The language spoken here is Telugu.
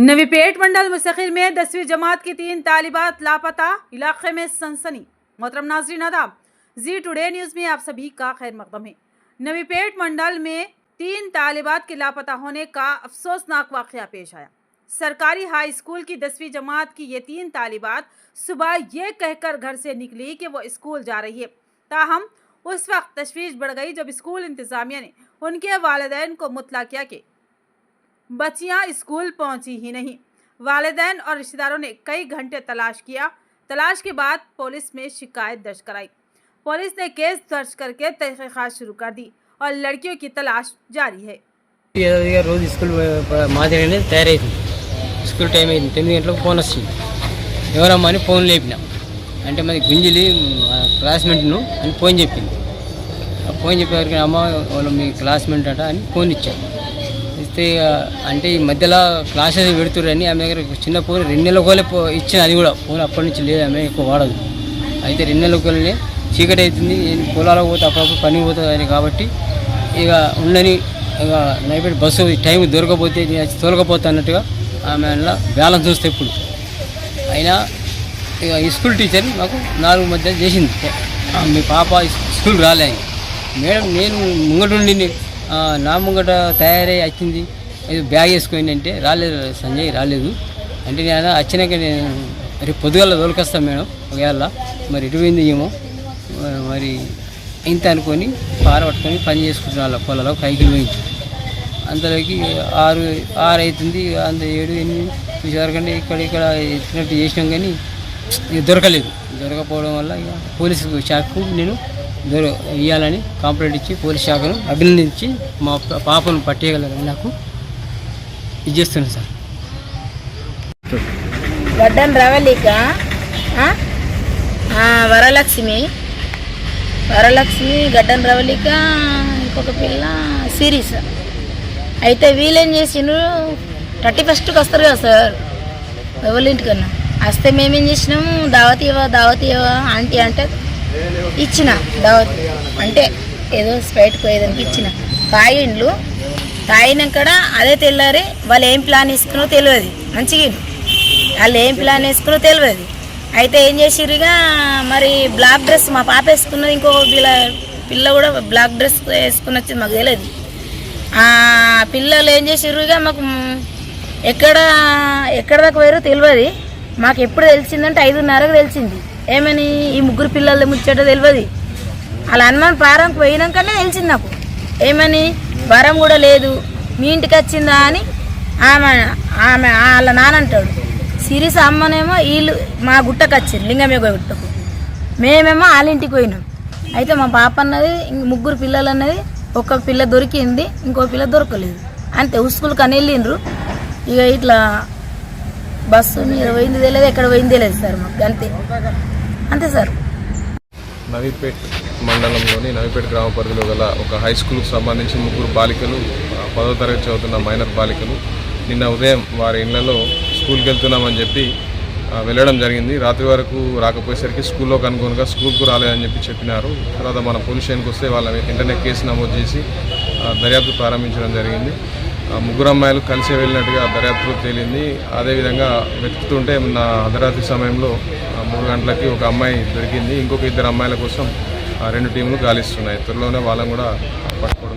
नवीपेट मंडल मुस्तकिल में 10वीं जमात की 3 तालिबात लापता, इलाके में सनसनी। मोहतरम नाज़रीन आदाब, जी टुडे न्यूज़ में आप सभी का खैर मकदम है। नवीपेट मंडल में 3 तालिबात के लापता होने का अफसोसनाक वाक़या पेश आया। सरकारी हाई स्कूल की 10वीं जमात की ये 3 तालिबात सुबह ये कहकर घर से निकली कि वो स्कूल जा रही है। ताहम उस वक्त तशवीश बढ़ गई जब स्कूल इंतज़ामिया ने उनके वालिदैन को मुतला किया कि बच्चियां स्कूल पहुंची ही नहीं। वालिदैन और रिश्तेदारों ने कई घंटे तलाश किया। तलाश के बाद पुलिस में शिकायत दर्ज कराई। पुलिस ने केस दर्ज करके तहकीकात शुरू कर दी और लड़कियों की तलाश जारी है। रोज स्कूल మాదిరిగానే తయారైంది. స్కూల్ టైం అయింది, 9 గంటలకు ఫోన్ వచ్చింది. ఎవరమ్మా అని ఫోన్ లేపినా అంటే మరి గుంజిలి క్లాస్మేట్ను అని ఫోన్ చెప్పింది. ఫోన్ చెప్పేవారికి అమ్మ వాళ్ళు మీ క్లాస్మేట్ అట అని ఫోన్ ఇచ్చాను. ఇస్తే అంటే ఈ మధ్యలో క్లాసెస్ పెడుతుర్రని ఆమె దగ్గర చిన్న ఫోన్ 2 నెలల కోలే ఇచ్చిన, అది కూడా ఫోన్ అప్పటి నుంచి లేదు, ఆమె ఎక్కువ వాడదు. అయితే 2 నెలల కోలనే చీకటి అవుతుంది, నేను పొలాలకు పోతే అప్పుడప్పుడు పని పోతుంది కాబట్టి ఇక ఉండని ఇక నైట్ బస్సు టైం దొరకపోతే తోలకపోతే అన్నట్టుగా ఆమె అలా బ్యాలెన్స్ చూస్తే ఇప్పుడు అయినా ఇక ఈ స్కూల్ టీచర్ మాకు 4 మధ్య చేసింది. మీ పాప స్కూల్కి రాలే మేడం, నేను ముంగటుండి నా ముంగట తయారై వచ్చింది, ఇది బ్యాగ్ వేసుకొని అంటే రాలేదు సంజయ్ రాలేదు అంటే నేను వచ్చినాక నేను రేపు పొద్దుగాల తోలుకొస్తాను మేడం ఒకవేళ మరి ఇటుపోయింది ఏమో మరి ఇంత అనుకొని పార పట్టుకొని పని చేసుకుంటున్నా వాళ్ళ పొలాలో కైకిలు పోయింది. అంతలోకి 6 అవుతుంది, అంత 7, 8 చూసేవరకంటే ఇక్కడ ఇచ్చినట్టు చేసినాం కానీ ఇక దొరకలేదు. దొరకపోవడం వల్ల ఇక పోలీసు శాఖకు నేను ఇవ్వాలని కంప్లైంట్ ఇచ్చి పోలీస్ శాఖను అభినందించి మా పాపను పట్టేయగలరని నాకు ఇది చేస్తున్నాను సార్. గడ్డన్ రవళిక, వరలక్ష్మి, గడ్డన్ రవళిక, ఇంకొక పిల్ల సిరీస్. అయితే వీళ్ళేం చేసిండ్రు 31కి వస్తారు కదా సార్ ఎవరింటికన్నా. వస్తే మేమేం చేసినాము, దావత్ ఇవ్వ ఆంటీ అంటే ఇచ్చిన దావత్ అంటే ఏదో స్ప్రైట్ పోయేదానికి ఇచ్చిన. తాగిండ్లు, తాగినాక అదే తెల్లారి వాళ్ళు ఏం ప్లాన్ వేసుకున్నో తెలియదు. మంచిగా వాళ్ళు ఏం ప్లాన్ వేసుకున్నో తెలియదు. అయితే ఏం చేసిర్రుగా మరి బ్లాక్ డ్రెస్ మా పాప వేసుకున్నది, ఇంకో పిల్ల కూడా బ్లాక్ డ్రెస్ వేసుకుని వచ్చింది, మాకు తెలియదు. ఆ పిల్లలు ఏం చేసిర్రుగా మాకు ఎక్కడ దాకా పోయారో తెలియదు. మాకు ఎప్పుడు తెలిసిందంటే 5:30కు తెలిసింది. ఏమని ఈ 3 పిల్లలు ముచ్చట తెలియదు. వాళ్ళ అనుమానం ప్రారంభం పోయినాకనే తెలిసింది నాకు. ఏమని వరం కూడా లేదు, మీ ఇంటికి వచ్చిందా అని వాళ్ళ నాన్న అంటాడు. సిరీస్ అమ్మనేమో వీళ్ళు మా గుట్టకు వచ్చింది, లింగమే గుట్టకు. మేమేమో వాళ్ళ ఇంటికి పోయినాం. అయితే మా పాప అన్నది 3 పిల్లలు అన్నది, ఒక పిల్ల దొరికింది, ఇంకో పిల్ల దొరకలేదు. అంతే స్కూల్కి అని వెళ్ళిండ్రు. ఇక ఇట్లా బస్సు మీద పోయింది తెలియదు, ఎక్కడ పోయింది తెలియదు సార్ మాకు. అంతే సార్. నవీపేట్ మండలంలోని నవీపేట్ గ్రామ పరిధిలో గల ఒక హై స్కూల్కి సంబంధించి 3 బాలికలు 10వ తరగతి చదువుతున్న మైనర్ బాలికలు నిన్న ఉదయం వారి ఇళ్లలో స్కూల్కి వెళ్తున్నామని చెప్పి వెళ్ళడం జరిగింది. రాత్రి వరకు రాకపోయేసరికి స్కూల్లోకి అనుకోనుగా స్కూల్కు రాలేదని చెప్పినారు. తర్వాత మన పోలీస్ స్టేషన్కి వస్తే వాళ్ళ వెంటనే కేసు నమోదు చేసి దర్యాప్తు ప్రారంభించడం జరిగింది. 3 అమ్మాయిలు కలిసి వెళ్ళినట్టుగా దర్యాప్తులో తేలింది. అదేవిధంగా వెతుకుతుంటే నా అర్ధరాత్రి సమయంలో 3 గంటలకి ఒక అమ్మాయి దొరికింది. ఇంకొక 2 అమ్మాయిల కోసం 2 టీంలు గాలిస్తున్నాయి. త్వరలోనే వాళ్ళని కూడా పట్టుకోవడం